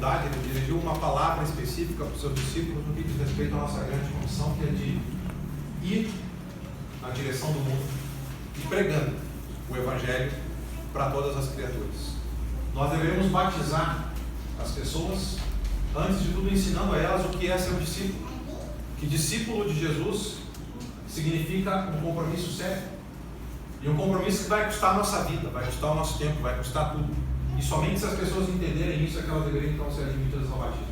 autoridade, ele dirigiu uma palavra específica para os seus discípulos no que diz respeito à nossa grande comissão, que é de ir na direção do mundo e pregando o Evangelho para todas as criaturas. Nós devemos batizar as pessoas, antes de tudo ensinando a elas o que é ser um discípulo. Que discípulo de Jesus significa um compromisso sério. E um compromisso que vai custar a nossa vida, vai custar o nosso tempo, vai custar tudo. E somente se as pessoas entenderem isso é que elas deveriam então ser admitidas ao batismo.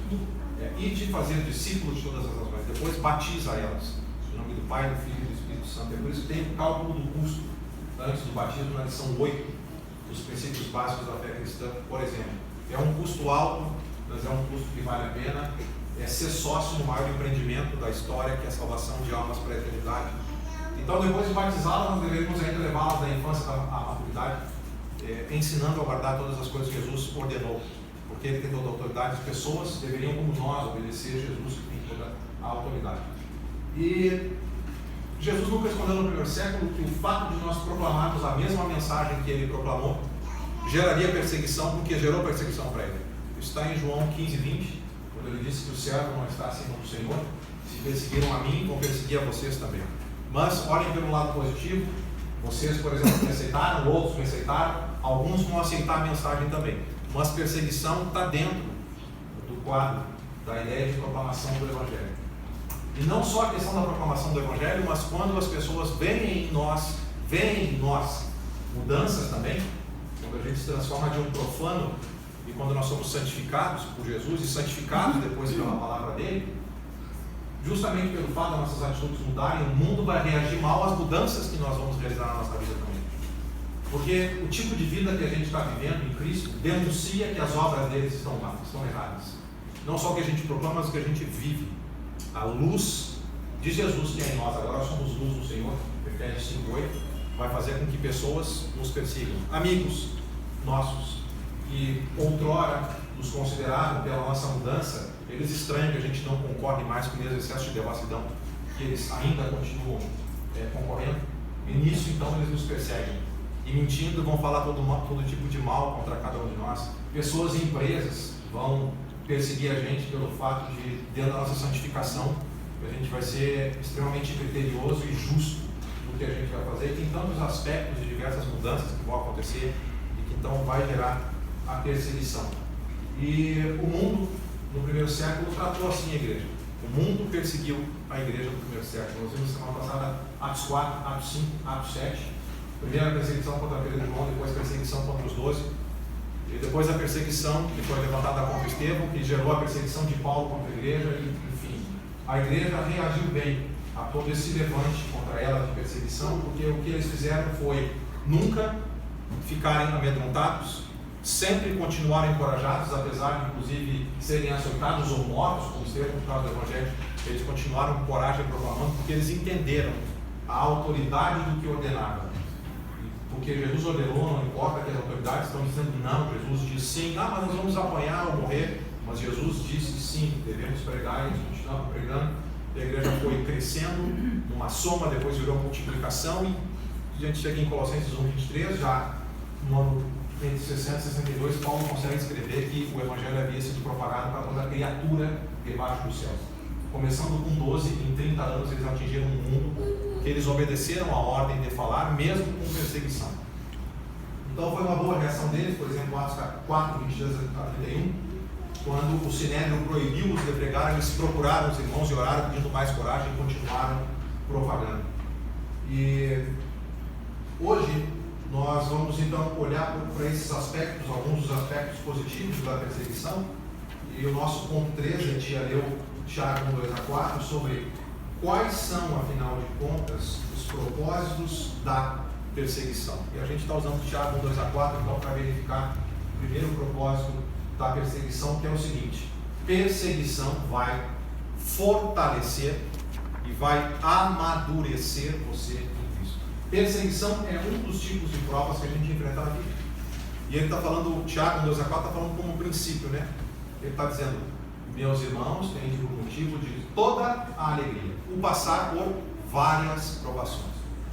E de fazer discípulos de todas as nações. Depois batiza elas. Em nome do Pai, do Filho e do Espírito Santo. É por isso que tem o cálculo do custo antes do batismo, na lição 8 dos princípios básicos da fé cristã, por exemplo. É um custo alto, mas é um custo que vale a pena. É ser sócio no maior empreendimento da história, que é a salvação de almas para a eternidade. Então, depois de batizá-las, nós devemos ainda levá-las da infância à maturidade, ensinando a guardar todas as coisas que Jesus ordenou, porque ele tem toda a autoridade. As pessoas deveriam, como nós, obedecer a Jesus, que tem toda a autoridade. E Jesus nunca escondeu no primeiro século que o fato de nós proclamarmos a mesma mensagem que ele proclamou geraria perseguição, porque gerou perseguição para ele. Isso está em João 15:20, quando ele disse que o servo não está acima do Senhor. Se perseguiram a mim, vão perseguir a vocês também. Mas olhem pelo lado positivo. Vocês, por exemplo, me aceitaram, outros me aceitaram, alguns vão aceitar a mensagem também. Mas perseguição está dentro do quadro da ideia de proclamação do Evangelho. E não só a questão da proclamação do Evangelho, mas quando as pessoas veem em nós mudanças também, quando a gente se transforma de um profano e quando nós somos santificados por Jesus e santificados depois pela palavra dele, justamente pelo fato das nossas atitudes mudarem, o mundo vai reagir mal às mudanças que nós vamos realizar na nossa vida também. Porque o tipo de vida que a gente está vivendo em Cristo denuncia que as obras deles estão erradas. Não só o que a gente proclama, mas o que a gente vive. A luz de Jesus que é em nós, agora somos luz do Senhor, Efésios 5:8, vai fazer com que pessoas nos persigam. Amigos nossos, que outrora nos consideraram pela nossa mudança, eles estranham que a gente não concorre mais com esse excesso de devassidão, que eles ainda continuam concorrendo, e nisso então eles nos perseguem. E mentindo vão falar todo tipo de mal contra cada um de nós. Pessoas e empresas vão perseguir a gente pelo fato de, dentro da nossa santificação, a gente vai ser extremamente criterioso e justo no que a gente vai fazer. E tem tantos aspectos de diversas mudanças que vão acontecer e que então vai gerar a perseguição. E o mundo, no primeiro século, tratou assim a igreja. O mundo perseguiu a igreja no primeiro século. Nós vimos semana passada Atos 4, Atos 5, Atos 7. Primeiro a perseguição contra Pedro e João, depois a perseguição contra os 12. E depois a perseguição que foi levantada contra Estevão, que gerou a perseguição de Paulo contra a igreja. E, enfim, a igreja reagiu bem a todo esse levante contra ela de perseguição, porque o que eles fizeram foi nunca ficarem amedrontados, sempre continuaram encorajados, apesar de inclusive serem açoitados ou mortos, como Estevão, por causa do Evangelho. Eles continuaram com coragem proclamando, porque eles entenderam a autoridade do que ordenava. Porque Jesus ordenou, não importa que as autoridades estão dizendo não, Jesus diz sim, mas nós vamos apanhar ou morrer, mas Jesus disse sim, devemos pregar, e eles continuavam pregando. E a igreja foi crescendo numa soma, depois virou multiplicação, e a gente chega em Colossenses 1:23, já no ano entre 60 e 62, Paulo consegue escrever que o Evangelho havia sido propagado para toda a criatura debaixo do céu. Começando com 12, em 30 anos eles atingiram um mundo que eles obedeceram a ordem de falar, mesmo com perseguição. Então foi uma boa reação deles, por exemplo, Atos 4, 22 a 31, quando o Sinédrio proibiu-os de pregar, eles procuraram os irmãos e oraram pedindo mais coragem e continuaram propagando. E hoje nós vamos então olhar para esses aspectos, alguns dos aspectos positivos da perseguição, e o nosso ponto 3, a gente já leu Tiago 2-4, sobre quais são, afinal de contas, os propósitos da perseguição. E a gente está usando Tiago 2-4 então para verificar o primeiro propósito da perseguição, que é o seguinte: perseguição vai fortalecer e vai amadurecer você em Cristo. Perseguição é um dos tipos de provas que a gente enfrenta na vida. E ele está falando, Tiago 2-4 está falando como princípio, né? Ele está dizendo: meus irmãos, têm por motivo de toda a alegria o passar por várias provações,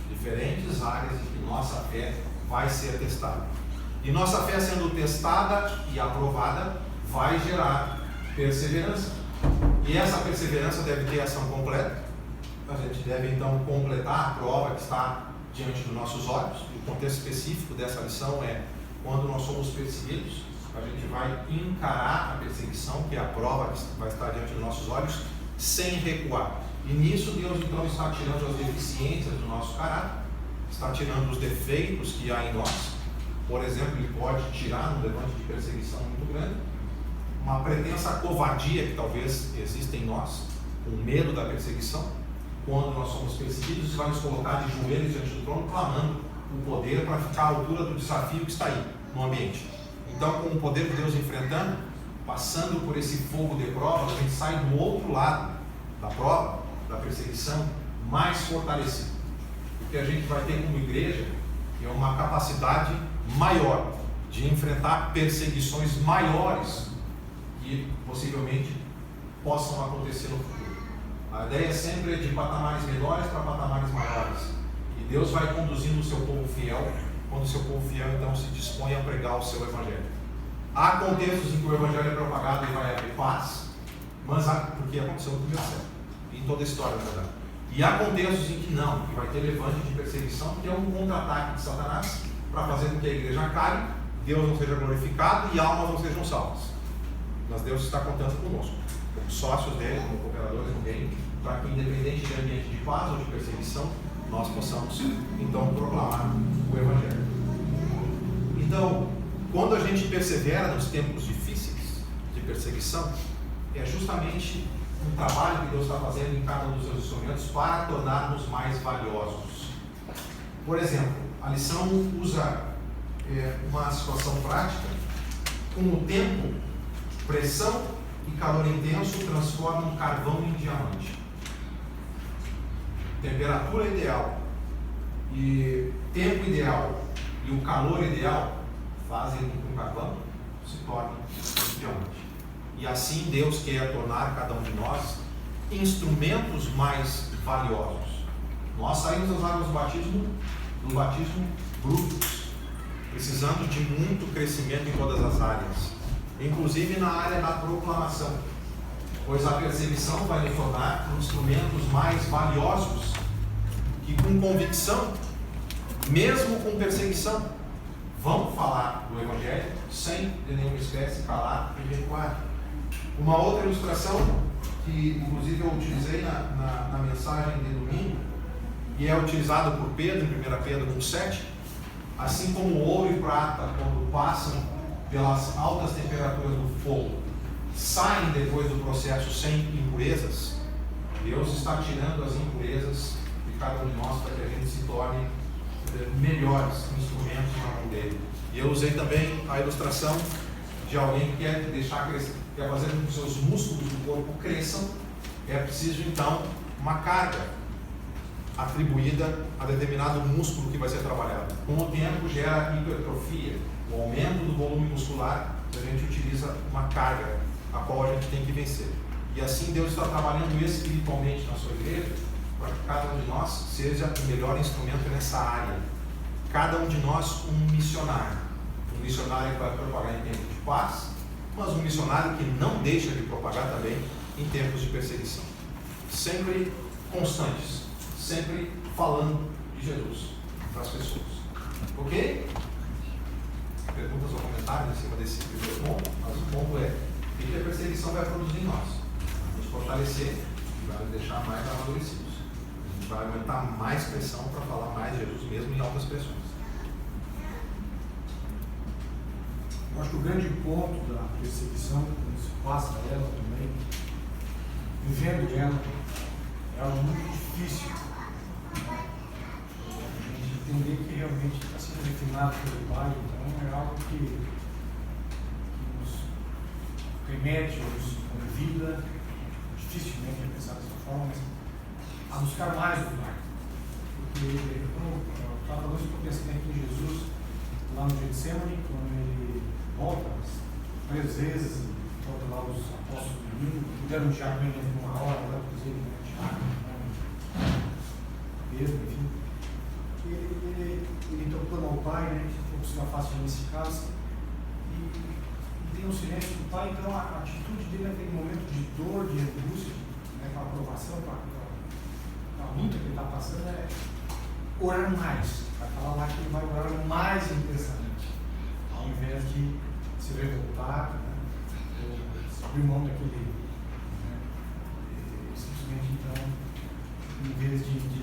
diferentes áreas em que nossa fé vai ser testada. E nossa fé sendo testada e aprovada, vai gerar perseverança. E essa perseverança deve ter ação completa. A gente deve então completar a prova que está diante dos nossos olhos. O contexto específico dessa lição é quando nós somos perseguidos, a gente vai encarar a perseguição, que é a prova que vai estar diante dos nossos olhos, sem recuar. E nisso Deus então está tirando as deficiências do nosso caráter, está tirando os defeitos que há em nós. Por exemplo, Ele pode tirar no levante de perseguição muito grande uma pretensa covardia que talvez exista em nós, com medo da perseguição. Quando nós somos perseguidos, Ele vai nos colocar de joelhos diante do trono, clamando o poder para ficar à altura do desafio que está aí no ambiente. Então, com o poder de Deus enfrentando, passando por esse fogo de prova, a gente sai do outro lado da prova, da perseguição, mais fortalecido. Porque a gente vai ter como igreja é uma capacidade maior de enfrentar perseguições maiores que possivelmente possam acontecer no futuro. A ideia sempre é de patamares menores para patamares maiores. E Deus vai conduzindo o seu povo fiel, quando o seu povo fiel então se dispõe a pregar o seu Evangelho. Há contextos em que o Evangelho é propagado e vai haver paz, mas porque aconteceu no primeiro século, em toda a história, na verdade. E há contextos em que não, que vai ter levante de perseguição, que é um contra-ataque de Satanás, para fazer com que a igreja caia, Deus não seja glorificado e almas não sejam salvas. Mas Deus está contando conosco, como sócios dele, como cooperadores no reino, para que, independente de ambiente de paz ou de perseguição, nós possamos então proclamar o Evangelho. Então, quando a gente persevera nos tempos difíceis de perseguição, é justamente um trabalho que Deus está fazendo em cada um dos seus instrumentos para tornar-nos mais valiosos. Por exemplo, a lição usa uma situação prática. Com o tempo, pressão e calor intenso transformam carvão em diamante. Temperatura ideal e tempo ideal e o calor ideal fazem com que o carvão se torne um diamante. E assim Deus quer tornar cada um de nós instrumentos mais valiosos. Nós saímos das águas do batismo brutos, precisando de muito crescimento em todas as áreas, inclusive na área da proclamação, pois a perseguição vai nos tornar instrumentos mais valiosos que, com convicção, mesmo com perseguição, vão falar do Evangelho sem de nenhuma espécie calar e recuar. Uma outra ilustração que inclusive eu utilizei na mensagem de domingo e é utilizada por Pedro em 1 Pedro 1,7, assim como ouro e prata, quando passam pelas altas temperaturas do fogo, saem depois do processo sem impurezas, Deus está tirando as impurezas de cada um de nós para que a gente se torne melhores instrumentos na mão dele. E eu usei também a ilustração de alguém que quer deixar crescer, quer fazer com que os seus músculos do corpo cresçam. É preciso então uma carga atribuída a determinado músculo que vai ser trabalhado. Com o tempo gera hipertrofia, o aumento do volume muscular, a gente utiliza uma carga a qual a gente tem que vencer. E assim Deus está trabalhando espiritualmente na sua igreja para que cada um de nós seja o melhor instrumento nessa área. Cada um de nós um missionário que vai propagar em tempos de paz, mas um missionário que não deixa de propagar também em tempos de perseguição. Sempre constantes, sempre falando de Jesus para as pessoas. Ok? Perguntas ou comentários em cima desse primeiro ponto? Mas o ponto é o que a perseguição vai produzir em nós? Vai nos fortalecer e vai nos deixar mais amadurecidos. A gente vai aumentar mais pressão para falar mais de Jesus, mesmo em altas pressões. Eu acho que o grande ponto da perseguição, quando se passa ela também, vivendo ela, é algo muito difícil. A gente entender que realmente está sendo refinado pelo Pai, então é algo que nos remete, nos convida, dificilmente a pensar dessa forma, mas a buscar mais do Pai. Porque eu estava falando isso porque eu pensei aqui em Jesus, lá no Getsemane, quando ele volta 3 vezes, volta lá os apóstolos do domingo, puderam Tiago em uma hora, agora inclusive Tiago, Pedro, enfim. Ele então clama ao Pai, né, que fosse uma face nesse caso, e tem o silêncio do pai, então a atitude dele naquele momento de dor, de angústia, né, com a aprovação, com a luta que ele está passando, é orar mais. Vai falar lá que ele vai orar mais intensamente, ao invés de se revoltar, né, ou abrir mão daquele, né, simplesmente então, em vez de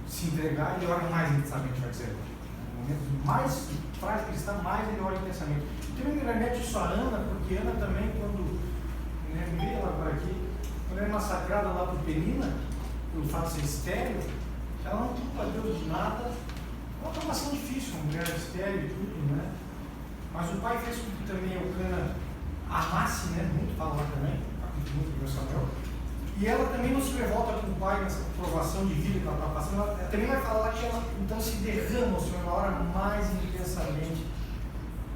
se entregar, ele ora mais intensamente, vai dizer. No momento mais frágil que ele está, mais ele ora intensamente. E também me remete isso a Ana, porque Ana também, quando, né, veio ela por aqui, quando é massacrada lá por Penina, pelo fato de ser estéril, ela não culpa Deus de nada. É uma situação difícil, uma mulher estéril e tudo, né? Mas o pai fez com que também Eucana amasse, né? Muito, fala lá também, capítulo 1 de Samuel. E ela também não se revolta com o pai nessa provação de vida que ela está passando. Ela também vai falar que ela então se derrama ao Senhor, ela ora mais intensamente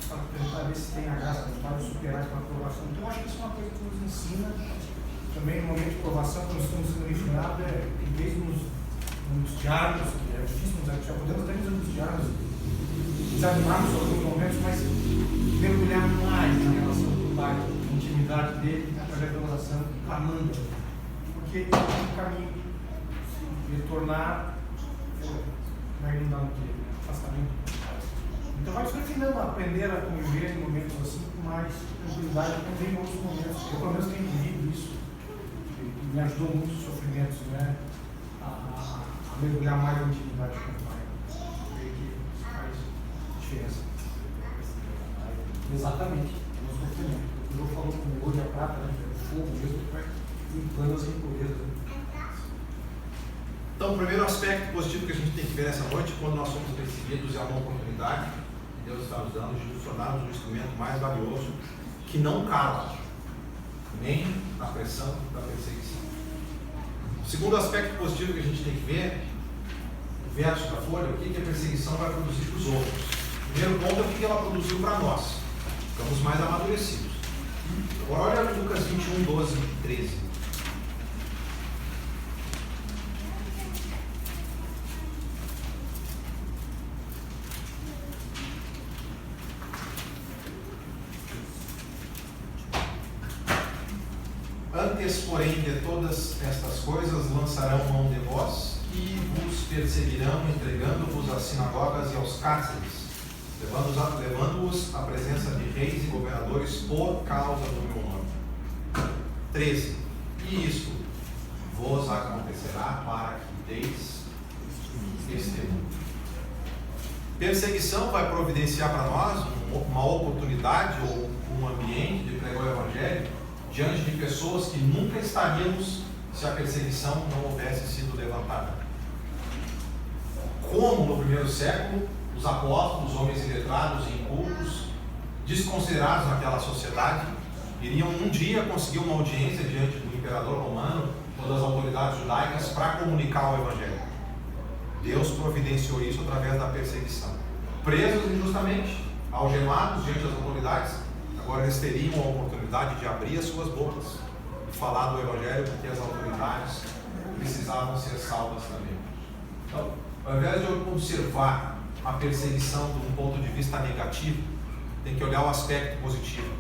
para tentar ver se tem a graça do pai de superar aquela provação. Então eu acho que isso é uma coisa que nos ensina também no momento de provação, quando estamos sendo ensinados, em vez de nos diálogos, que é difícil nos já podemos até nos diálogos desanimarmos em alguns momentos, mas mergulhar mais na relação com o pai, na intimidade dele, através da oração, clamando, porque é um caminho de tornar, vai não dar afastamento. Então vai se refinando a aprender a conviver em momentos assim com mais tranquilidade, também em outros momentos. Eu pelo menos tenho vivido isso, e me ajudou muito os sofrimentos, né? A mergulhar mais na intimidade com o pai. Eu creio que isso faz diferença. Exatamente, no sofrimento. O Deus falou com o ouro e a prata, né? O fogo mesmo, que vai limpando as impurezas. Então, o primeiro aspecto positivo que a gente tem que ver nessa noite, quando nós somos perseguidos, é uma oportunidade que Deus está nos dando de nos tornarmos um instrumento mais valioso, que não cala, nem na pressão da perseguição. O segundo aspecto positivo que a gente tem que ver, o verso da folha, o que a perseguição vai produzir para os outros. O primeiro ponto é o que ela produziu para nós. Ficamos mais amadurecidos. Agora olha Lucas 21, 12 e 13. Antes, porém, de todas estas coisas lançarão mão de vós e vos perseguirão, entregando-vos às sinagogas e aos cárceres, levando-os à presença de reis e governadores por causa do meu nome. 13. E isto vos acontecerá para que deis testemunho. Perseguição vai providenciar para nós uma oportunidade ou um ambiente de pregar o Evangelho diante de pessoas que nunca estaríamos se a perseguição não houvesse sido levantada. Como no primeiro século, os apóstolos, homens iletrados e incultos, desconsiderados naquela sociedade, iriam um dia conseguir uma audiência diante do imperador romano ou das autoridades judaicas para comunicar o Evangelho. Deus providenciou isso através da perseguição. Presos injustamente, algemados diante das autoridades, agora eles teriam a oportunidade de abrir as suas bocas e falar do Evangelho, porque as autoridades precisavam ser salvas também. Então, ao invés de observar a perseguição de um ponto de vista negativo, tem que olhar o aspecto positivo.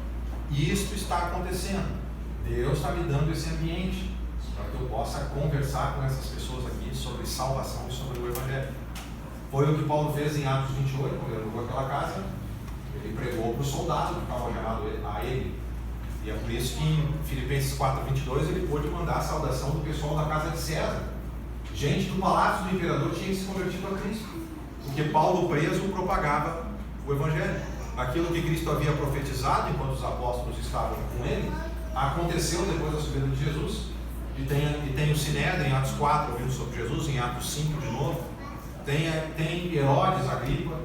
E isto está acontecendo. Deus está me dando esse ambiente para que eu possa conversar com essas pessoas aqui sobre salvação e sobre o Evangelho. Foi o que Paulo fez em Atos 28, quando ele alugou aquela casa. Ele pregou para o soldado que estava algemado a ele. E é por isso que em Filipenses 4:22 ele pôde mandar a saudação do pessoal da casa de César. Gente do palácio do imperador tinha que se convertido a Cristo, porque Paulo preso propagava o Evangelho. Aquilo que Cristo havia profetizado enquanto os apóstolos estavam com ele, aconteceu depois da subida de Jesus. E tem o Sinédrio em Atos 4 ouvindo sobre Jesus, em Atos 5 de novo. Tem Herodes Agripa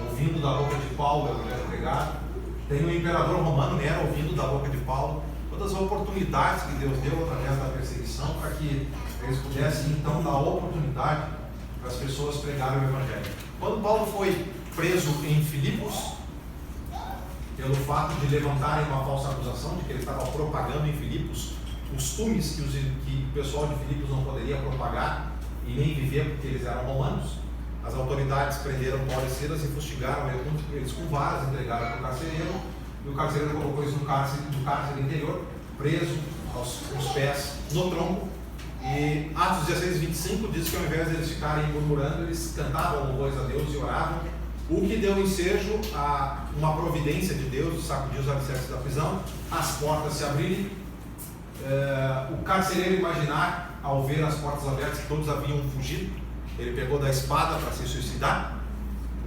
ouvindo da boca de Paulo o Evangelho pregado. Tem o imperador romano Nero ouvindo da boca de Paulo. Todas as oportunidades que Deus deu através da perseguição para que eles pudessem então dar oportunidade para as pessoas pregarem o Evangelho. Quando Paulo foi preso em Filipos, pelo fato de levantarem uma falsa acusação de que ele estava propagando em Filipos costumes que o pessoal de Filipos não poderia propagar e nem viver porque eles eram romanos, as autoridades prenderam Paulo e Silas e fustigaram eles com varas, entregaram para o carcereiro, e o carcereiro colocou isso no cárcere interior, preso aos pés no tronco. E Atos 16:25 diz que ao invés de eles ficarem murmurando, eles cantavam louvores a Deus e oravam, o que deu ensejo a uma providência de Deus, sacudiu os alicerces da prisão, as portas se abrirem. O carcereiro imaginar, ao ver as portas abertas, que todos haviam fugido, ele pegou da espada para se suicidar,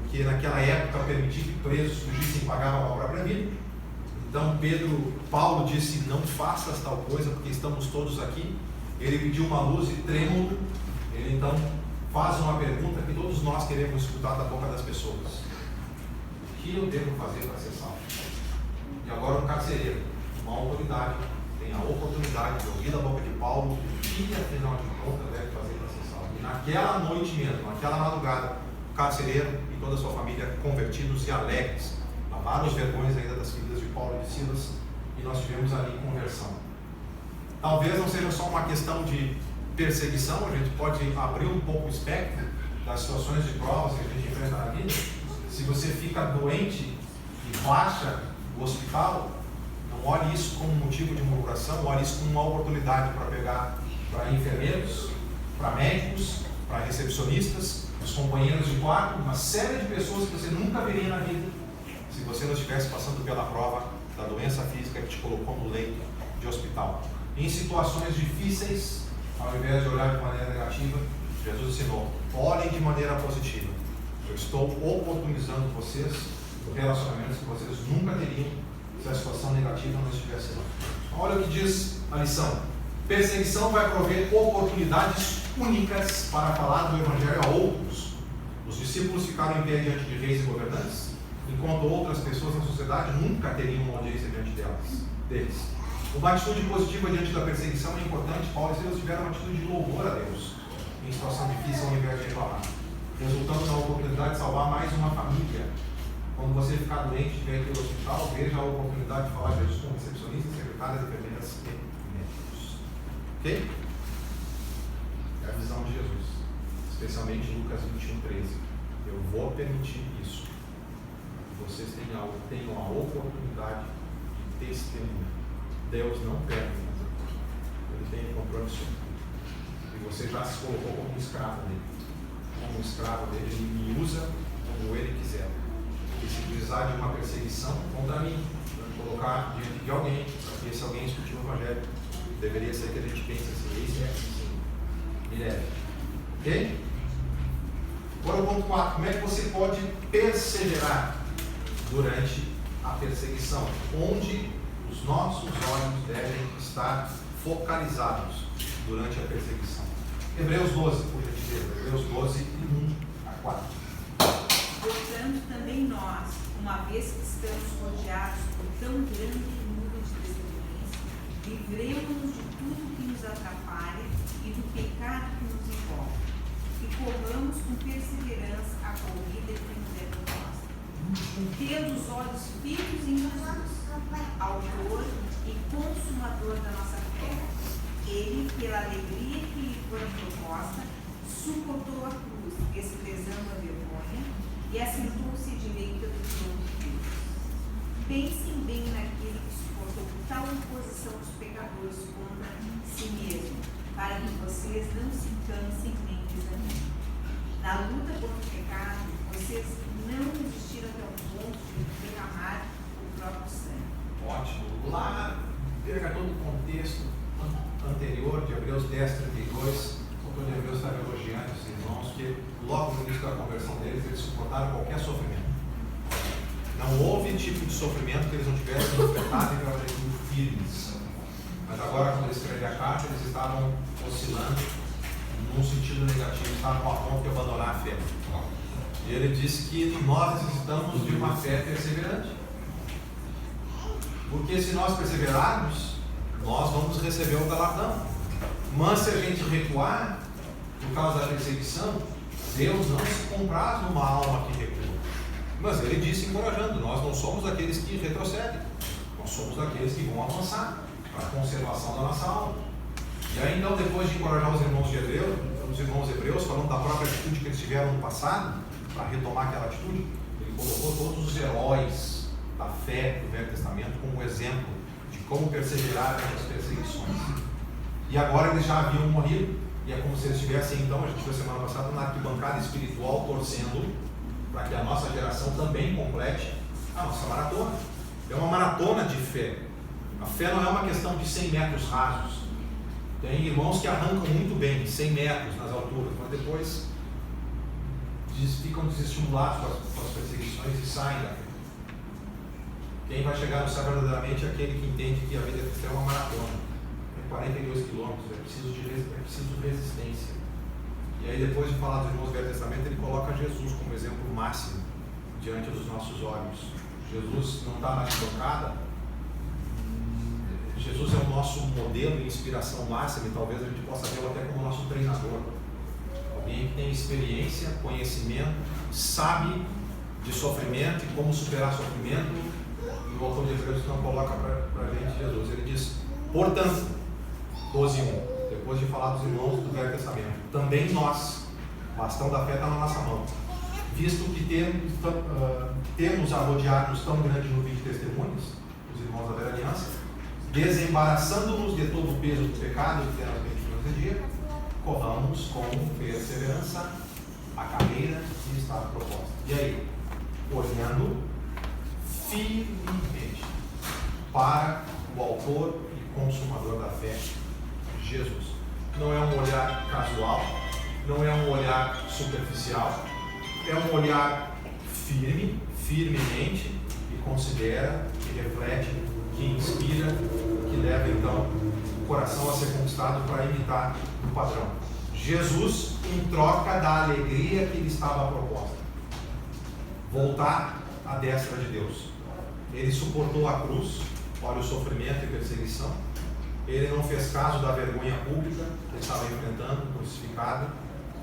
porque naquela época permitia que presos fugissem e pagavam a própria vida. Então Paulo disse: não faças tal coisa, porque estamos todos aqui. Ele pediu uma luz e trêmulo, ele então faz uma pergunta que todos nós queremos escutar da boca das pessoas: o que eu devo fazer para ser salvo? E agora um carcereiro, uma autoridade, tem a oportunidade de ouvir da boca de Paulo o que afinal de contas deve fazer para ser salvo. E naquela noite mesmo, naquela madrugada, o carcereiro e toda a sua família convertidos e alegres, lavaram os vergões ainda das feridas de Paulo e de Silas, e nós tivemos ali conversão. Talvez não seja só uma questão de perseguição, a gente pode abrir um pouco o espectro das situações de provas que a gente enfrenta na vida. Se você fica doente e baixa no hospital, não olhe isso como motivo de murmuração, olhe isso como uma oportunidade para enfermeiros, para médicos, para recepcionistas, os companheiros de quarto, uma série de pessoas que você nunca veria na vida, se você não estivesse passando pela prova da doença física que te colocou no leito de hospital. Em situações difíceis, ao invés de olhar de maneira negativa, Jesus ensinou: olhem de maneira positiva. Eu estou oportunizando vocês relacionamentos que vocês nunca teriam se a situação negativa não estivesse lá. Olha o que diz a lição: perseguição vai prover oportunidades únicas para falar do Evangelho a outros. Os discípulos ficaram em pé diante de reis e governantes, enquanto outras pessoas na sociedade nunca teriam uma audiência diante deles. Uma atitude positiva diante da perseguição é importante. Paulo e Silas tiveram uma atitude de louvor a Deus em situação difícil, ao invés de reclamar, resultando na oportunidade de salvar mais uma família. Quando você ficar doente e estiver aqui no hospital, veja a oportunidade de falar de Jesus com recepcionistas, secretárias, enfermeiras e médicos. Ok? É a visão de Jesus, especialmente em Lucas 21:13. Eu vou permitir isso. Vocês tenham a oportunidade de testemunhar. Deus não perde, Ele tem controle sobre tudo. E você já se colocou como um escravo dele. Como um escravo dele, ele me usa como ele quiser. E se precisar de uma perseguição contra mim, me colocar diante de alguém, para que esse alguém discutir o Evangelho, deveria ser que a gente pense assim: esse é assim, me leve. Ok? Agora o ponto 4. Como é que você pode perseverar durante a perseguição? Onde os nossos olhos devem estar focalizados durante a perseguição? Hebreus 12, por gentileza. Hebreus 12, 1-4. Portanto, também nós, uma vez que estamos rodeados por tão grande nuvem de testemunhas, livremos-nos de tudo que nos atrapalha e do pecado que nos envolve, e corramos com perseverança a corrida que nos é proposta, tendo os olhos fitos em Jesus, autor e consumador da nossa fé. Ele, pela alegria que lhe foi proposta, suportou a cruz, desprezando a vergonha, e assentou-se à direita do trono de Deus. Pensem bem naquele que suportou tal imposição dos pecadores contra si mesmo, para que vocês não se cansem nem desanimem. Na luta contra o pecado, vocês não resistiram até o ponto de derramar o próprio sangue. Ótimo. Lá, pega todo o contexto anterior de Hebreus 10:32, o autor de Hebreus estava elogiando esses irmãos que logo no início da conversão deles, eles suportaram qualquer sofrimento. Não houve tipo de sofrimento que eles não tivessem enfrentado e permanecido firmes. Mas agora, quando eles escrevem a carta, eles estavam oscilando num sentido negativo, estavam com a ponto de abandonar a fé. E ele disse que nós necessitamos de uma fé perseverante. Porque se nós perseverarmos, nós vamos receber o galardão. Mas se a gente recuar, por causa da perseguição, Deus não se compraz numa alma que recua. Mas ele disse, encorajando: nós não somos aqueles que retrocedem, nós somos aqueles que vão avançar para a conservação da nossa alma. E aí então, depois de encorajar os irmãos hebreus, falando da própria atitude que eles tiveram no passado, para retomar aquela atitude, ele colocou todos os heróis da fé do Velho Testamento como exemplo de como perseverar nas perseguições. E agora eles já haviam morrido, e é como se eles estivessem, então, a gente viu semana passada, na arquibancada espiritual, torcendo para que a nossa geração também complete a nossa maratona. É uma maratona de fé. A fé não é uma questão de 100 metros rasos. Tem irmãos que arrancam muito bem 100 metros nas alturas, mas depois ficam desestimulados com as perseguições e saem da fé. Quem vai chegar no céu verdadeiramente é aquele que entende que a vida cristã é uma maratona. É 42 quilômetros, é preciso resistência. E aí, depois de falar dos irmãos do Velho Testamento, ele coloca Jesus como exemplo máximo diante dos nossos olhos. Jesus não está na arquibancada. Jesus é o nosso modelo e inspiração máxima, e talvez a gente possa vê-lo até como nosso treinador. Alguém que tem experiência, conhecimento, sabe de sofrimento e como superar sofrimento. E o autor de Hebreus não coloca para a gente Jesus. Ele diz, portanto, 12:1, depois de falar dos irmãos do Velho Testamento, também nós, o bastão da fé está na nossa mão, visto que temos a rodear-nos tão grande nuvem de testemunhas, os irmãos da velha aliança, desembaraçando-nos de todo o peso do pecado que temos esse dia, corramos com perseverança a carreira que está proposta. E aí, olhando firmemente para o autor e consumador da fé, Jesus. Não é um olhar casual, não é um olhar superficial, é um olhar firmemente, que considera, que reflete, que inspira, que leva então o coração a ser conquistado para imitar o padrão. Jesus em troca da alegria que lhe estava proposta. Voltar à destra de Deus. Ele suportou a cruz, olha o sofrimento e perseguição. Ele não fez caso da vergonha pública que ele estava enfrentando, crucificado,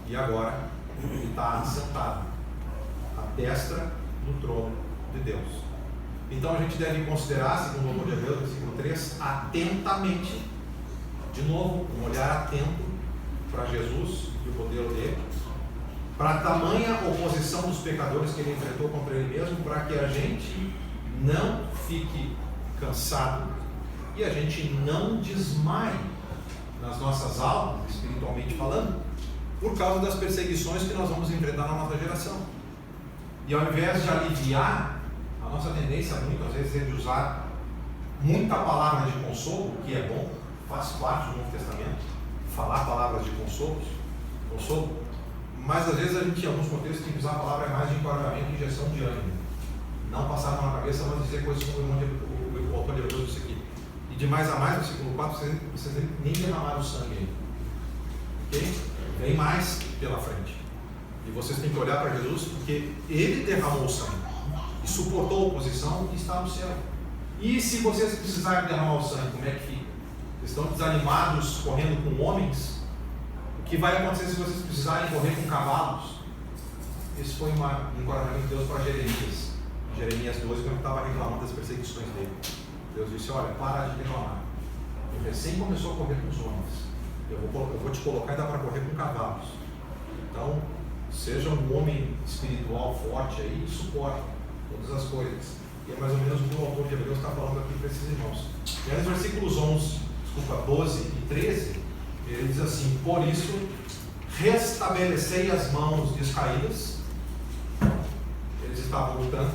e agora ele está sentado à destra do trono de Deus. Então a gente deve considerar, segundo o autor de Hebreus, versículo 3, atentamente, de novo, um olhar atento para Jesus e o modelo dele, para a tamanha oposição dos pecadores que ele enfrentou contra ele mesmo, para que a gente não fique cansado e a gente não desmaie nas nossas almas, espiritualmente falando, por causa das perseguições que nós vamos enfrentar na nossa geração. E ao invés de aliviar, a nossa tendência muitas vezes é de usar muita palavra de consolo, que é bom, faz parte do Novo Testamento, falar palavras de consolo, mas às vezes a gente, em alguns contextos, tem que usar a palavra mais de encorajamento e injeção de ânimo. Não passar a mão na cabeça, mas dizer coisas como o autor de Hebreus disse aqui. E de mais a mais, no versículo 4, vocês nem derramaram o sangue aí. Ok? Vem mais pela frente. E vocês têm que olhar para Jesus, porque ele derramou o sangue e suportou a oposição e está no céu. E se vocês precisarem derramar o sangue, como é que fica? Vocês estão desanimados correndo com homens? O que vai acontecer se vocês precisarem correr com cavalos? Esse foi um encorajamento de Deus para Jeremias. Jeremias 12, quando ele estava reclamando das perseguições dele. Deus disse, olha, para de reclamar. Ele recém começou a correr com os homens. Eu vou te colocar e dá para correr com cavalos. Então, seja um homem espiritual forte aí e suporte todas as coisas. E é mais ou menos o que o autor de Hebreus está falando aqui para esses irmãos. E aí, nos versículos 12 e 13, ele diz assim, por isso, restabelecei as mãos descaídas. Eles estavam lutando,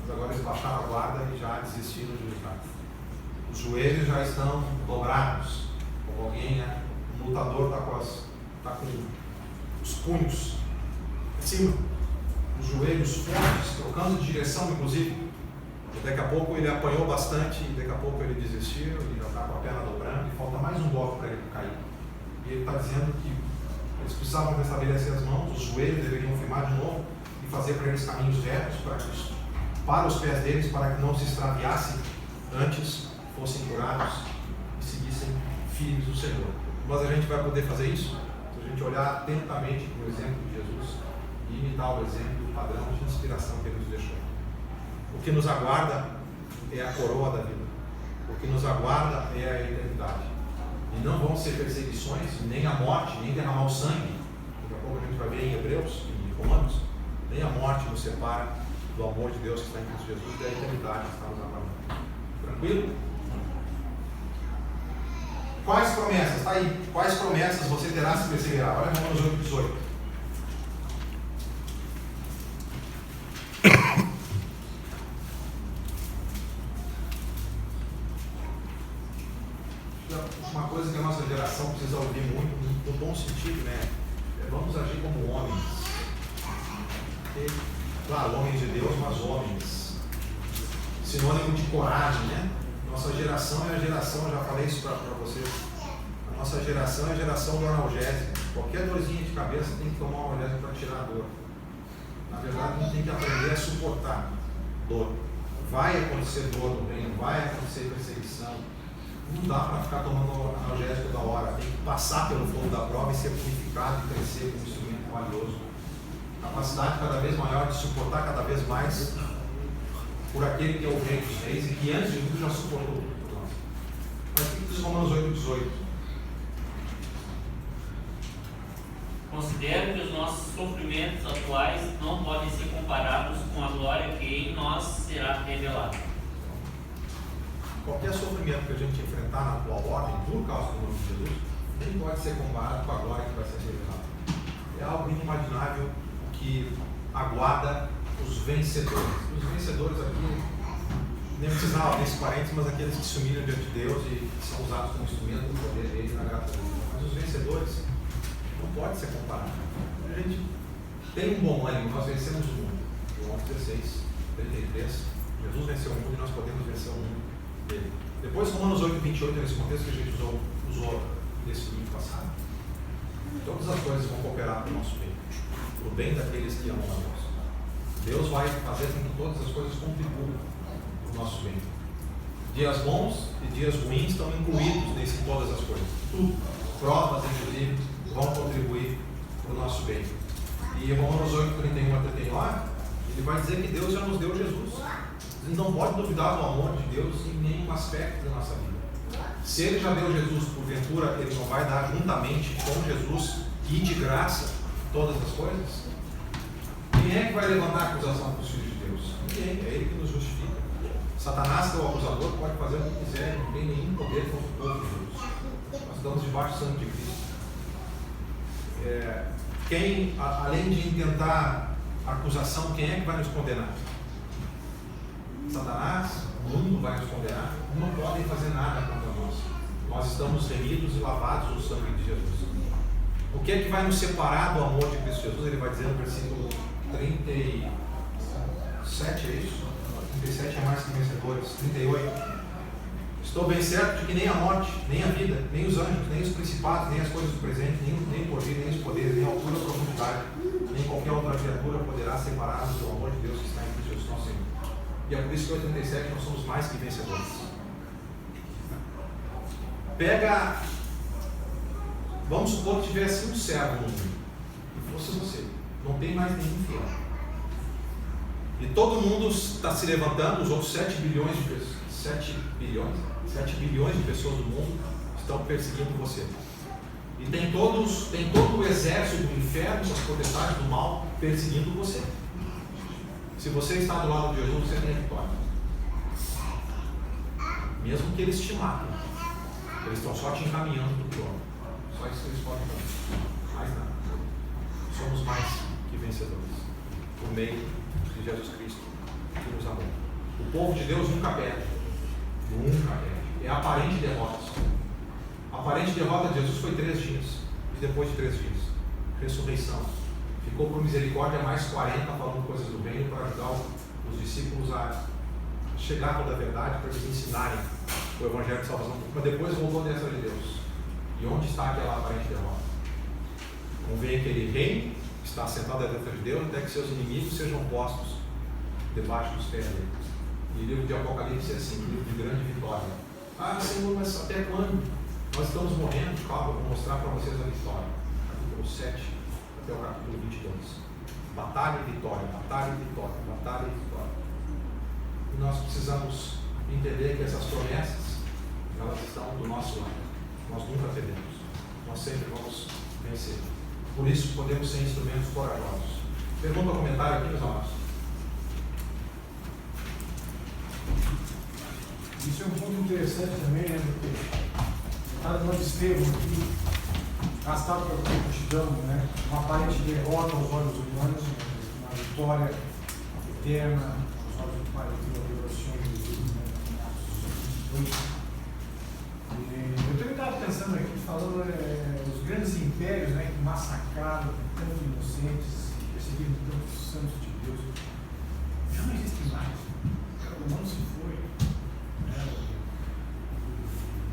mas agora eles baixaram a guarda e já desistiram de lutar. Os joelhos já estão dobrados, como alguém, um lutador está com os punhos acima, os joelhos fortes, trocando de direção, inclusive. E daqui a pouco ele apanhou bastante, e daqui a pouco ele desistiu, e já está com a perna dobrando, e falta mais um bloco para ele cair. E ele está dizendo que eles precisavam restabelecer as mãos, os joelhos deveriam firmar de novo, e fazer para eles caminhos retos, para os pés deles, para que não se extraviassem, antes fossem curados e seguissem firmes do Senhor. Mas a gente vai poder fazer isso se a gente olhar atentamente para o exemplo de Jesus e imitar o exemplo, o padrão de inspiração que ele nos deixou. O que nos aguarda é a coroa da vida. O que nos aguarda é a eternidade. E não vão ser perseguições, nem a morte, nem derramar o sangue. Daqui a pouco a gente vai ver em Hebreus e Romanos. Nem a morte nos separa do amor de Deus que está em Cristo Jesus e da eternidade que está nos aguardando. Tranquilo? Quais promessas? Está aí. Quais promessas você terá se perseverar? Olha Romanos 8:18. Uma coisa que a nossa geração precisa ouvir muito, no bom sentido, né? Vamos agir como homens. Claro, homens de Deus, mas homens. Sinônimo de coragem, né? Nossa geração é a geração, eu já falei isso para vocês. A nossa geração é a geração do analgésico. Qualquer dorzinha de cabeça tem que tomar um analgésico para tirar a dor. Na verdade, a gente tem que aprender a suportar dor. Vai acontecer dor no reino, vai acontecer perseguição. Não dá para ficar tomando analgésico da hora. Tem que passar pelo fogo da prova e ser purificado e crescer como um instrumento valioso. Capacidade cada vez maior de suportar cada vez mais por aquele que é o Rei dos Reis e que antes de tudo já suportou tudo por nós. Mas o que diz Romanos 8:18? Considero que os nossos sofrimentos atuais não podem ser comparados com a glória que em nós será revelada. Qualquer sofrimento que a gente enfrentar na atual ordem, por causa do nome de Jesus, nem pode ser comparado com a glória que vai ser revelada. É algo inimaginável que aguarda os vencedores. Os vencedores aqui, nem precisava desse parênteses, mas aqueles que se humilham diante de Deus e são usados como instrumento do poder dele na graça dele. Mas os vencedores não pode ser comparado. A gente tem um bom ânimo, nós vencemos o mundo. João 16:33. Jesus venceu o mundo e nós podemos vencer o mundo dele. Depois, Romanos 8:28, nesse contexto que a gente usou nesse domingo passado. Todas as coisas vão cooperar para o nosso bem, para o bem daqueles que amam a Deus. Deus vai fazer com que todas as coisas contribuam para o nosso bem. Dias bons e dias ruins estão incluídos em todas as coisas. Tudo, provas inclusive, vão contribuir para o nosso bem. E Romanos 8:31-39, ele vai dizer que Deus já nos deu Jesus. A gente não pode duvidar do amor de Deus em nenhum aspecto da nossa vida. Se Ele já deu Jesus, porventura, Ele não vai dar juntamente com Jesus e de graça todas as coisas? Quem é que vai levantar a acusação para os filhos de Deus? Ninguém, é Ele que nos justifica. Satanás, que é o acusador, pode fazer o que quiser, não tem nenhum poder contra o povo de Deus. Nós estamos debaixo do sangue de Cristo. Quem, além de intentar a acusação, quem é que vai nos condenar? Satanás, o mundo vai nos condenar, não podem fazer nada contra nós. Nós estamos remidos e lavados no sangue de Jesus. O que é que vai nos separar do amor de Cristo Jesus? Ele vai dizer no versículo 37, é isso? 37 é mais que vencedores. 38. Estou bem certo de que nem a morte, nem a vida, nem os anjos, nem os principados, nem as coisas do presente, nem o porvir, nem os poderes, nem a altura ou a profundidade, nem qualquer outra criatura poderá separar-nos do amor de Deus que está em Cristo Jesus nosso Senhor. E é por isso que em 87 nós somos mais que vencedores. Vamos supor que tivesse um servo no mundo, e fosse você, não tem mais nenhum fiel. E todo mundo está se levantando, os outros 7 bilhões de pessoas do mundo estão perseguindo você. E tem todo o exército do inferno, as potestades do mal, perseguindo você. Se você está do lado de Jesus, você tem a vitória. Mesmo que eles te matem, eles estão só te encaminhando para o trono. Só isso que eles podem fazer. Mais nada. Somos mais que vencedores. Por meio de Jesus Cristo, que nos amou. O povo de Deus nunca perde. Nunca perde. É a aparente derrota. A aparente derrota de Jesus foi 3 dias. E depois de 3 dias, ressurreição. Ficou por misericórdia mais 40 falando coisas do reino para ajudar os discípulos a chegar a toda a verdade, para eles ensinarem o Evangelho de Salvação. Mas depois voltou a destra de Deus. E onde está aquela aparente derrota? Convém aquele rei que está sentado à destra de Deus até que seus inimigos sejam postos debaixo dos pés dele. E o livro de Apocalipse é assim, um livro de grande vitória. Ah, Senhor, mas até quando? Nós estamos morrendo. Calma, eu vou mostrar para vocês a vitória. Capítulo 7 até o capítulo 22. Batalha e vitória, batalha e vitória, batalha e vitória. E nós precisamos entender que essas promessas, elas estão do nosso lado. Nós nunca perdemos. Nós sempre vamos vencer. Por isso podemos ser instrumentos corajosos. Pergunta ou comentário aqui, meus amados? Isso é um ponto interessante também, né? Porque está no Estevão aqui, gastado pela multidão, né? Uma aparente derrota aos olhos humanos, uma vitória eterna aos olhos do Pai, pela oração de Jesus, né? Eu também estava pensando aqui, falando os grandes impérios, né? Que massacraram tantos inocentes, perseguiram tantos santos de Deus. Já não existem mais. Não se foi. Né?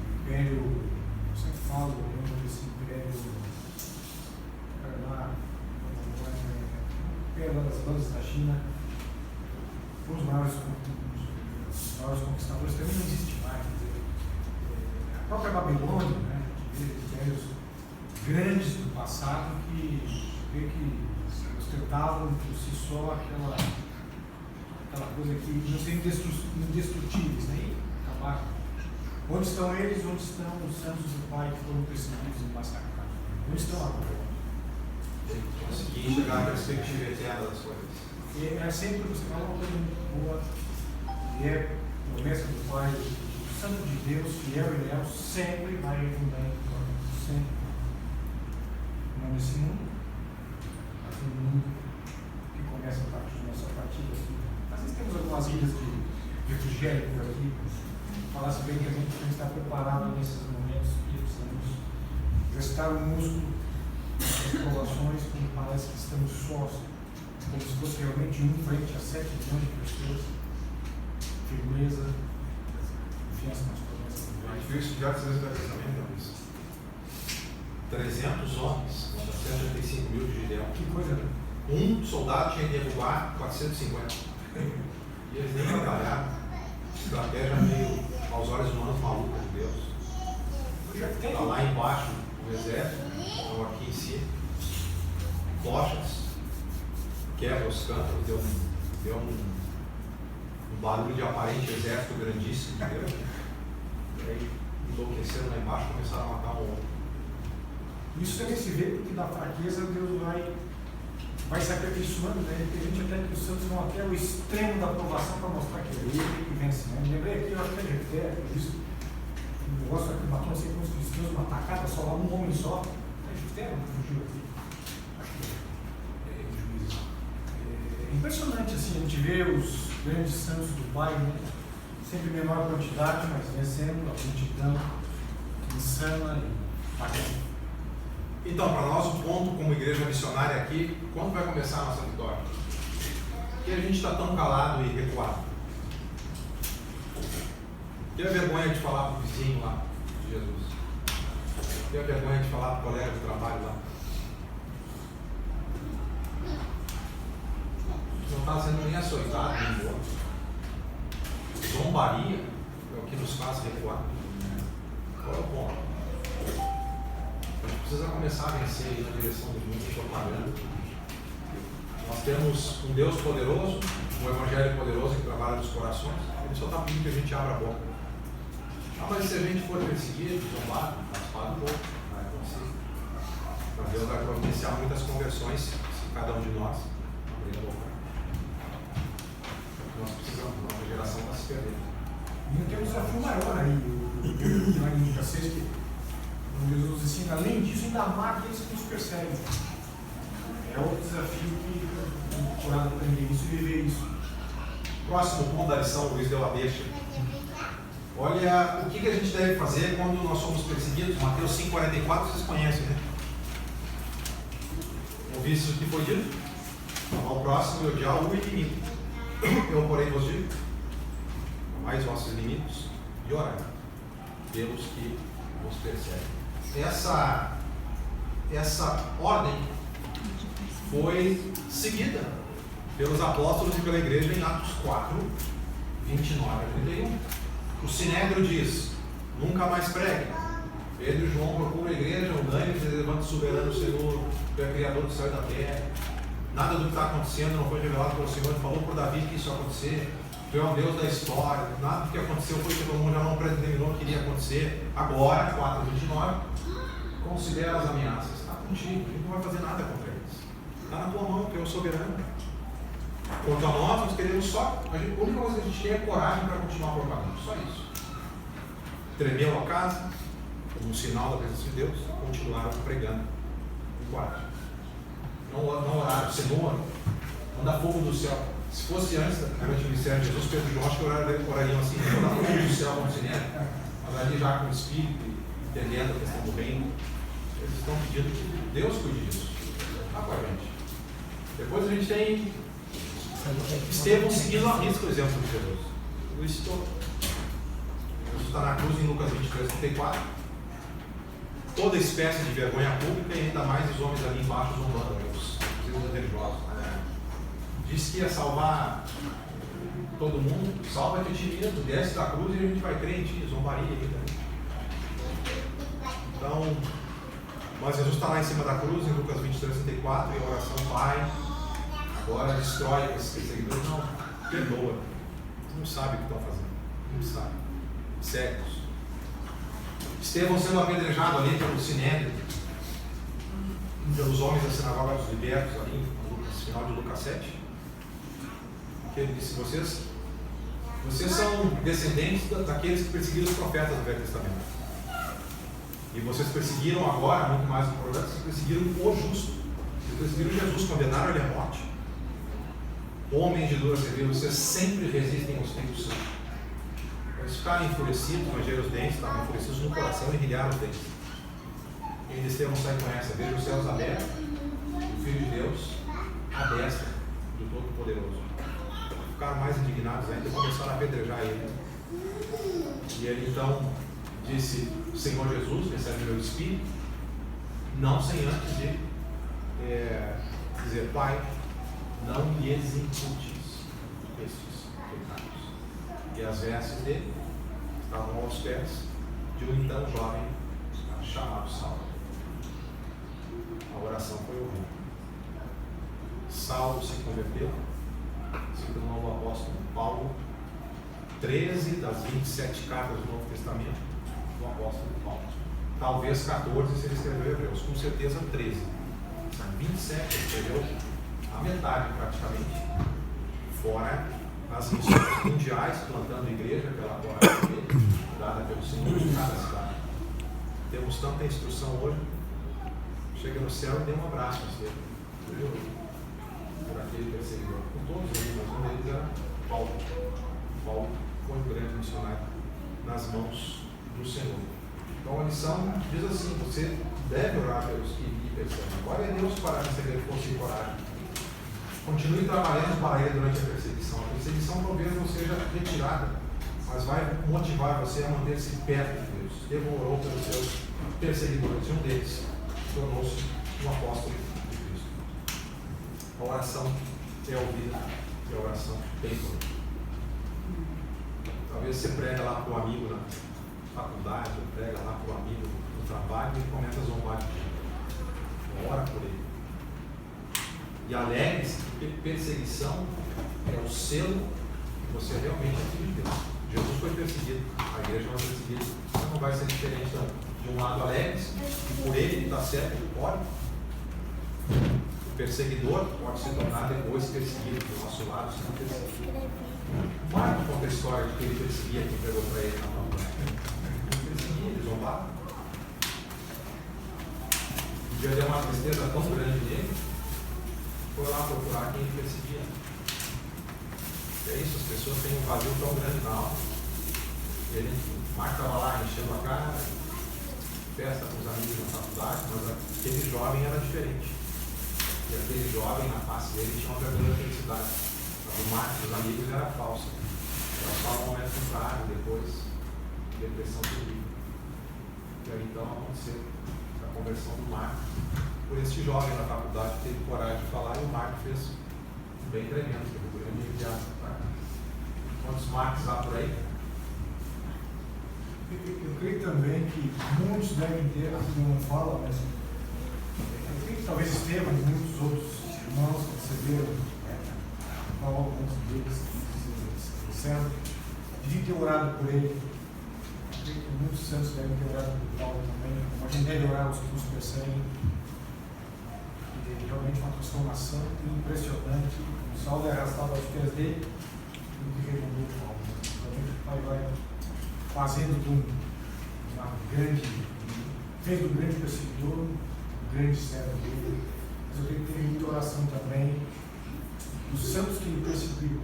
O império, eu sempre falo, eu lembro desse império lá, o império das bandas da China, os maiores conquistadores também não existe mais. Quer dizer, a própria Babilônia, né? Impérios grandes do passado que ostentavam por si só aquela coisa que não seriam indestrutíveis, né? E acabaram. Onde estão eles? Onde estão os santos do Pai que foram perseguidos e massacrados? Onde estão agora? Conseguir enxergar a perspectiva eterna das coisas. E é sempre você fala uma coisa muito boa, e é promessa do Pai, o Santo de Deus, fiel e leal, sempre vai redundar em vitória. Sempre. Não nesse mundo, mas no mundo que começa a partir da nossa partida aqui. Às vezes temos algumas ilhas de refrigério por aqui, falasse bem que a gente tem que estar preparado nesses momentos que precisamos exercitar o músculo das provações, quando parece que estamos sós, como se fosse realmente um frente a 7 milhões de pessoas, firmeza, confiança nas promessas de A Deus. gente viu isso direto às vezes da Testamento, 300 homens contra 185 mil de Gideão. Que coisa, né? Um soldado tinha que derrubar 450. E eles nem trabalharam. Estratégia meio, aos olhos humanos, maluca de Deus. Está lá embaixo o exército, ou aqui em cima. Tochas, quebra os cantos, deu um barulho de aparente exército grandíssimo de Deus. E aí enlouqueceram lá embaixo e começaram a matar um outro. Isso também se vê porque da fraqueza Deus vai se aperfeiçoando, né? Tem gente até que os santos vão até o extremo da aprovação para mostrar que ele que vence, né? Me lembrei aqui, eu acho que é de Jefté, isso. O negócio que matou não sei quantos cristãos, uma tacada só lá, um homem só. É Jefté, não fugiu aqui. Acho que é juízo. É impressionante assim, a gente vê os grandes santos do Pai, né? Sempre em menor quantidade, mas vencendo a multidão insana e pagando. Então, para nós, o ponto como igreja missionária aqui, quando vai começar a nossa vitória? Porque a gente está tão calado e recuado. Tem a vergonha de falar para o vizinho lá de Jesus. Tem a vergonha de falar para o colega de trabalho lá. Não está sendo nem açoitado, nem morto. Zombaria é o que nos faz recuar. Qual é o ponto? A gente precisa começar a vencer aí na direção do mundo propaganda. Nós temos um Deus poderoso, um Evangelho poderoso que trabalha nos corações. Ele só está pedindo que a gente abra a boca. Ah, mas se a gente for perseguido, zombado, raspado, bom, vai acontecer. Mas Deus vai providenciar muitas conversões se cada um de nós abrir a boca. Nós precisamos, a nossa geração está se perdendo. E tem um desafio maior aí, que lá em Lucas 6, que Jesus ensina, além disso, ainda amar aqueles que nos perseguem. É outro desafio que vamos procurar aprender isso e viver isso. Próximo ponto da lição, Luiz deu a deixa. Olha, o que a gente deve fazer quando nós somos perseguidos? Mateus 5,44, vocês conhecem, né? Ouvi isso que foi dito? Ao próximo e odiar o inimigo. Eu, porém, vos digo, amai os vossos inimigos e orai pelos que vos perseguem. Essa ordem foi seguida pelos apóstolos e pela igreja em Atos 4, 29 a 31. O Sinédrio diz: nunca mais pregue. Pedro e João procuram a igreja, unânimes, levanta o soberano Senhor, que é criador do céu e da terra. Nada do que está acontecendo não foi revelado pelo Senhor. Ele falou por Davi que isso ia acontecer. Tu é um Deus da história. Nada do que aconteceu foi que todo mundo já não predeterminou que iria acontecer. Agora, 4:29, considera as ameaças. Está contigo, a gente não vai fazer nada contra eles. Está na tua mão, que é o soberano. Quanto a nós queremos só. A única coisa que a gente tem é coragem para continuar propagando. Só isso. tremeu a casa, como um sinal da presença de Deus, continuaram pregando no quarto. Não oraram, Senhor, manda fogo do céu. Se fosse antes, durante o ministério de Jesus, Pedro e João, acho que orariam assim, manda fogo do céu, como Sinédrio. Mas ali já com o Espírito, entendendo a questão do reino, eles estão pedindo que Deus cuide disso. Tá com a gente. Depois a gente tem Estevão seguindo a risca o exemplo de Jesus. Jesus está na cruz em Lucas 23, 34. Toda espécie de vergonha pública e ainda mais os homens ali embaixo zombando, os religiosos. Disse que ia salvar todo mundo, salva-te a ti mesmo, desce da cruz e a gente vai crer em ti, zombaria aí também. Então, mas Jesus está lá em cima da cruz, em Lucas 23, 34, e a oração, Pai, agora destrói esses perseguidores. Não, perdoa. Não sabe o que estão fazendo. Não sabe. Cegos. Estevão sendo apedrejado ali pelo Sinédrio, pelos homens da sinagoga dos libertos, ali no final de Lucas 7. Que ele disse: vocês são descendentes daqueles que perseguiram os profetas do Velho Testamento. E vocês perseguiram agora, muito mais importante, vocês perseguiram o justo. Vocês perseguiram Jesus, condenaram ele à morte. Homens de dura cerviz, vocês sempre resistem ao Espírito Santo. Eles ficaram enfurecidos, rangeram os dentes, estavam enfurecidos no coração e rilharam os dentes. E ainda Estevão sai com essa: veja os céus abertos, o Filho de Deus à destra do Todo-Poderoso. Ficaram mais indignados ainda e começaram a apedrejar ele. E ele então disse: Senhor Jesus, recebe meu Espírito, não sem antes de dizer: Pai, não lhes imputes estes pecados. E as vestes dele estavam aos pés de um então jovem chamado Saulo. A oração foi ouvida. Saulo se converteu, se tornou o apóstolo Paulo. 13 das 27 cartas do Novo Testamento do apóstolo Paulo. Talvez 14 se ele escreveu Hebreus, com certeza 13. São 27 ele escreveu, a metade praticamente, fora as missões mundiais, plantando igreja pela coragem dele, dada pelo Senhor de cada cidade. Temos tanta instrução hoje, chega no céu e dê um abraço a você, por aquele perseguidor, com todos eles, mas um deles era Paulo. Paulo foi um grande missionário nas mãos do Senhor. Então a lição diz assim: você deve orar pelos que lhe perseguem. Agora é Deus para receber força e coragem. Continue trabalhando para ele durante a perseguição. A perseguição talvez não seja retirada, mas vai motivar você a manter-se perto de Deus. Estevão orou pelos seus perseguidores, e um deles tornou-se um apóstolo de Cristo. A oração é ouvida e a oração tem poder. Talvez você prega lá para o amigo na faculdade, ou prega lá para o amigo no trabalho e começa a zombar de ti. Ora por ele. E alegre-se, porque perseguição é o selo que você realmente é filho de Deus. Jesus foi perseguido, a igreja vai ser perseguida. Você não vai ser diferente, não. De um lado, alegre-se, e por ele está certo, ore. O perseguidor pode se tornar depois perseguido, do nosso lado, se não perseguido. Marco conta a história de que ele perseguia quem pegou para ele na mão. Ele perseguia, ele zombava. Um dia deu uma tristeza tão grande nele, foi lá procurar quem ele perseguia. E é isso, as pessoas têm um vazio tão grande na alma. Ele, Marco estava lá enchendo a cara, festa com os amigos na faculdade, mas aquele jovem era diferente. E aquele jovem, na face dele, tinha uma verdadeira felicidade. O Marcos dos amigos era falsa. Era só um momento contrário, depois depressão terrível. E aí então aconteceu a conversão do Marcos por esse jovem na faculdade que teve coragem de falar, e o Marcos fez um bem tremendo, que eu procurei me enviar. Quantos Marcos há por aí? Eu creio também que muitos devem ter, não fala, mas eu creio que talvez Estevão e muitos outros irmãos receberam, alguns deles disseram, devia ter orado por ele. Eu creio que muitos santos devem ter orado por Paulo também, como a gente deve orar os que nos perseguem. E realmente uma transformação impressionante. O Saulo é arrastado aos pés dele e o que resolveu Paulo. Então a gente vai fazendo fez do grande perseguidor um grande servo dele. Mas eu tenho que ter muita oração também dos santos que me perseguiram.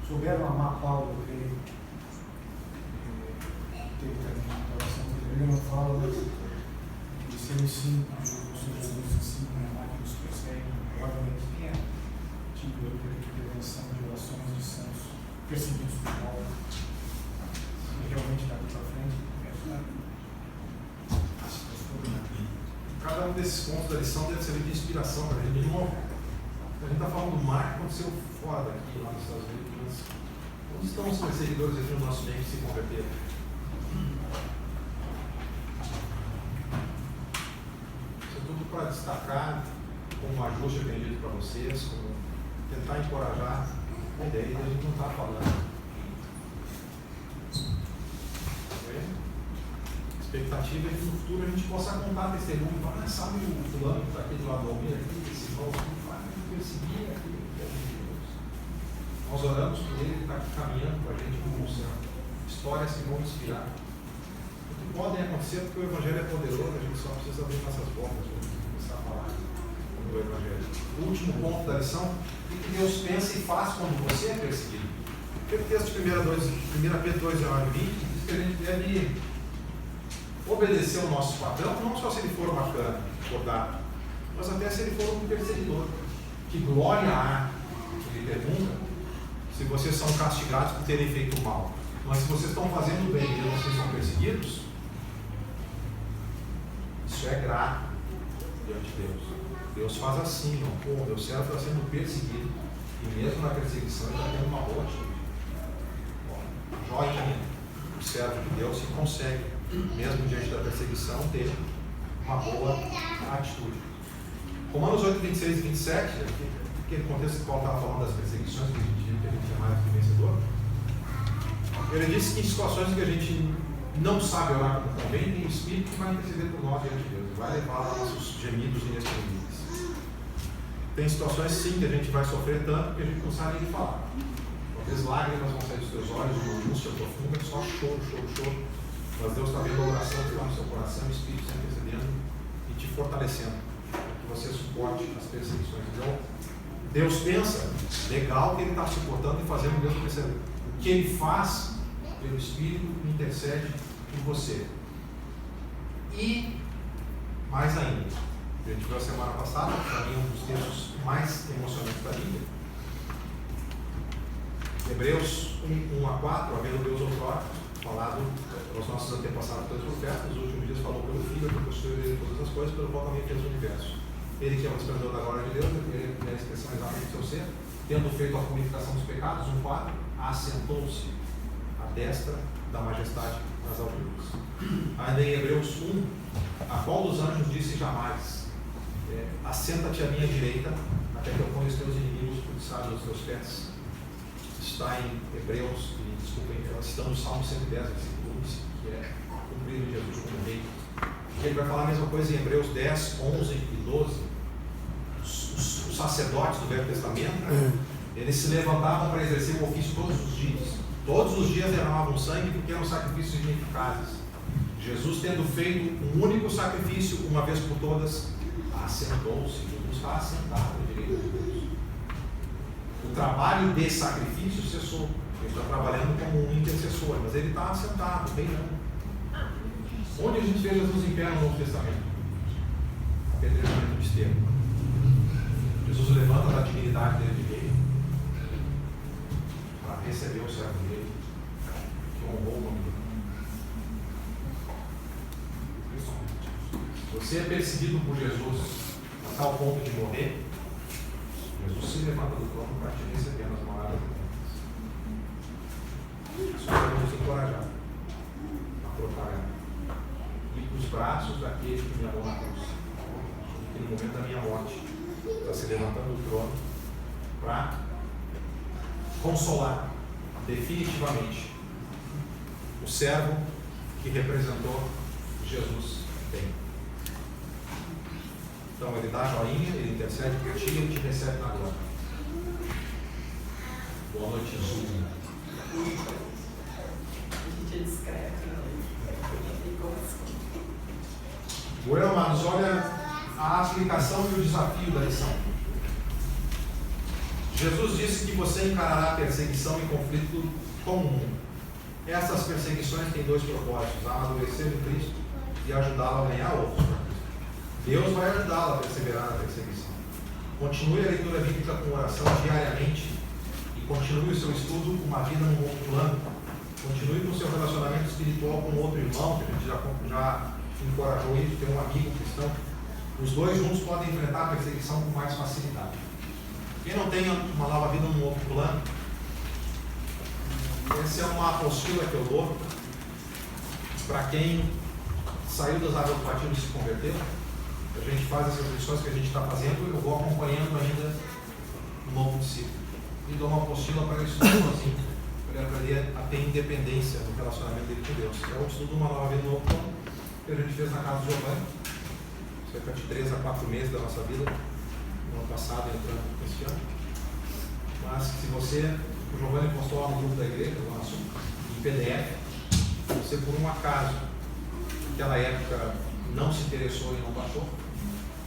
Souberam amar Paulo, eu creio. Teve também muita oração. Ele não fala, mas isso eu ensino, o Senhor Jesus ensina a amar que nos perseguem. Provavelmente tenha tido a intervenção de orações de santos perseguidos por Paulo. E realmente daqui para frente, Cada um desses pontos da lição deve servir de inspiração para a gente. De novo, a gente está falando do mar que aconteceu fora daqui, lá nos Estados Unidos. Mas onde estão os perseguidores aqui no nosso meio que se converteram? Isso é tudo para destacar como um ajuste atendido para vocês, como tentar encorajar a ideia de a gente não estar falando. A expectativa é que no futuro a gente possa contar testemunho. Sabe o fulano que está aqui do lado do Almir, aqui, esse irmão que vai me perseguir aqui, nós oramos por ele, ele está aqui caminhando com a gente como céu. Histórias que vão inspirar. O que podem acontecer porque o Evangelho é poderoso, a gente só precisa abrir nossas bocas para começar a falar do Evangelho. O último ponto da lição: o que Deus pensa e faz quando você é perseguido. Porque o texto de 1 Pedro 2, 19 e 20 diz que a gente deve obedecer o nosso patrão, não só se ele for bacana, acordado, mas até se ele for um perseguidor. Que glória há, ele pergunta, se vocês são castigados por terem feito mal. Mas se vocês estão fazendo bem e vocês são perseguidos, isso é grato diante de Deus. Deus faz assim, não? Pô, meu servo está sendo perseguido, e mesmo na perseguição ele está tendo uma boa atitude. Joia, o servo de Deus, se consegue, mesmo diante da perseguição, ter uma boa atitude. Romanos 8, 26 e 27, aquele contexto que Paulo estava falando das perseguições, que a gente é mais do que vencedor, ele disse que em situações em que a gente não sabe orar como convém, tem o Espírito que vai interceder por nós diante de Deus, vai levar lá nossos gemidos inexprimíveis. Tem situações sim que a gente vai sofrer tanto que a gente não sabe nem falar. Talvez lágrimas vão sair dos teus olhos, uma angústia profunda, só choro, choro, choro. Mas Deus está vendo a oração que está no seu coração, o Espírito está intercedendo e te fortalecendo, para que você suporte as perseguições. Então, Deus pensa, legal que Ele está suportando e fazendo Deus perceber. O que Ele faz pelo Espírito intercede por você. E, mais ainda, a gente viu a semana passada, para mim um dos textos mais emocionantes da Bíblia, Hebreus 1 a 4, havendo Deus outrora falado aos nossos antepassados pelos profetas, nos últimos dias falou pelo Filho, que possuiu ele todas as coisas, pelo qual também fez o universo. Ele que é o resplendor da glória de Deus, ele é a expressão exata do seu ser, tendo feito a purificação dos pecados, 1:4, assentou-se à destra da majestade nas alturas. Ainda em Hebreus 1, a qual dos anjos disse jamais, assenta-te à minha direita, até que eu ponha os teus inimigos por deçados aos teus pés. Está em Hebreus, está no Salmo 110, versículo 11, que é cumprir Jesus como rei. E ele vai falar a mesma coisa em Hebreus 10, 11 e 12. Os sacerdotes do Velho Testamento, eles se levantavam para exercer o ofício todos os dias. Todos os dias derramavam sangue porque eram sacrifícios ineficazes. Jesus, tendo feito um único sacrifício, uma vez por todas, assentou-se. Jesus está assentado à direita de Deus. O trabalho de sacrifício cessou. Ele está trabalhando como um intercessor, mas ele está assentado, bem não. Onde a gente vê Jesus em pé no Novo Testamento? Apedrejamento do esteiro. Jesus levanta da dignidade dele de rei para receber o servo dele, que honrou o nome dele. Você é perseguido por Jesus a tal ponto de morrer, Jesus se levanta do trono para te receber nas moradas eternas. Isso vai nos encorajar a propagar. E para os braços daquele que me amou na cruz, que no momento da minha morte está se levantando do trono para consolar definitivamente o servo que representou Jesus bem. Então ele dá a joinha, ele intercede por ti e ele te recebe na glória. Boa noite, Jesus. A gente é discreto, né? Tem como Bueno, amados, olha a aplicação e o desafio da lição. Jesus disse que você encarará perseguição e conflito com o mundo. Essas perseguições têm dois propósitos: amadurecer em Cristo e ajudá-lo a ganhar outros. Deus vai ajudá-lo a perseverar na perseguição. Continue a leitura bíblica com oração diariamente e continue o seu estudo com uma vida num outro plano. Continue com o seu relacionamento espiritual com outro irmão, que a gente já encorajou ele, ter um amigo cristão. Os dois juntos podem enfrentar a perseguição com mais facilidade. Quem não tem uma nova vida num outro plano, essa é uma apostila que eu dou para quem saiu das águas do batismo e se converteu. A gente faz essas lições que a gente está fazendo e eu vou acompanhando ainda no novo discípulo. E dou uma apostila para ele estudar sozinho, para ele aprender a ter independência no relacionamento dele com Deus. É o estudo de uma nova vida no novo plano que a gente fez na casa do Giovanni, cerca de 3 a 4 meses da nossa vida, no ano passado, entrando neste ano. Mas se você, o Giovanni postou lá no grupo da igreja, em PDF, você por um acaso, naquela época, não se interessou e não baixou,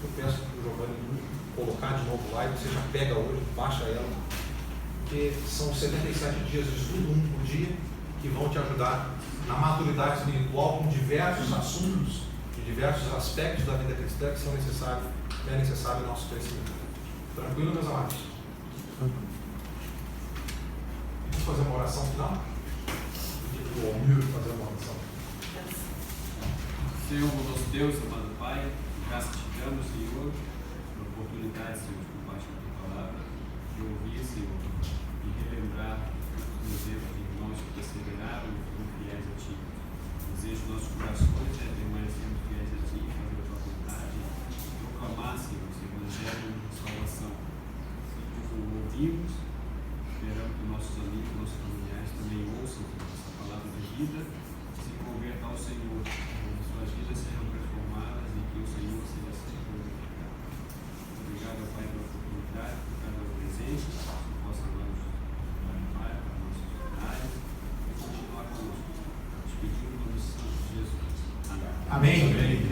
eu peço para o Giovanni colocar de novo lá e você já pega hoje, baixa ela, porque são 77 dias de estudo, um por dia, que vão te ajudar na maturidade espiritual com diversos assuntos e diversos aspectos da vida cristã que são necessários, é necessário o nosso crescimento. Tranquilo, meus amados? Vamos fazer uma oração final? O Almir fazer uma oração. Senhor, nosso Deus, amado Pai, graças te damos, Senhor, pela oportunidade, Senhor, de compartilhar a tua palavra, de ouvir, Senhor, e relembrar os erros de irmãos que perseveraram e foram fiéis a Ti. Desejo nossos corações, permanecendo fiéis a Ti, fazer a tua vontade, proclamar, Senhor, o Evangelho de salvação. Nós o ouvimos, esperamos que nossos amigos, nossos familiares também ouçam essa palavra de vida, se convertam ao Senhor. Suas vidas serão transformadas e que o Senhor seja sempre glorificado. Obrigado, Pai, pela oportunidade, por cada presente, que possa nos levar para nossos lugares e continuar conosco. Te pedimos no nome de Jesus. Amém. Amém.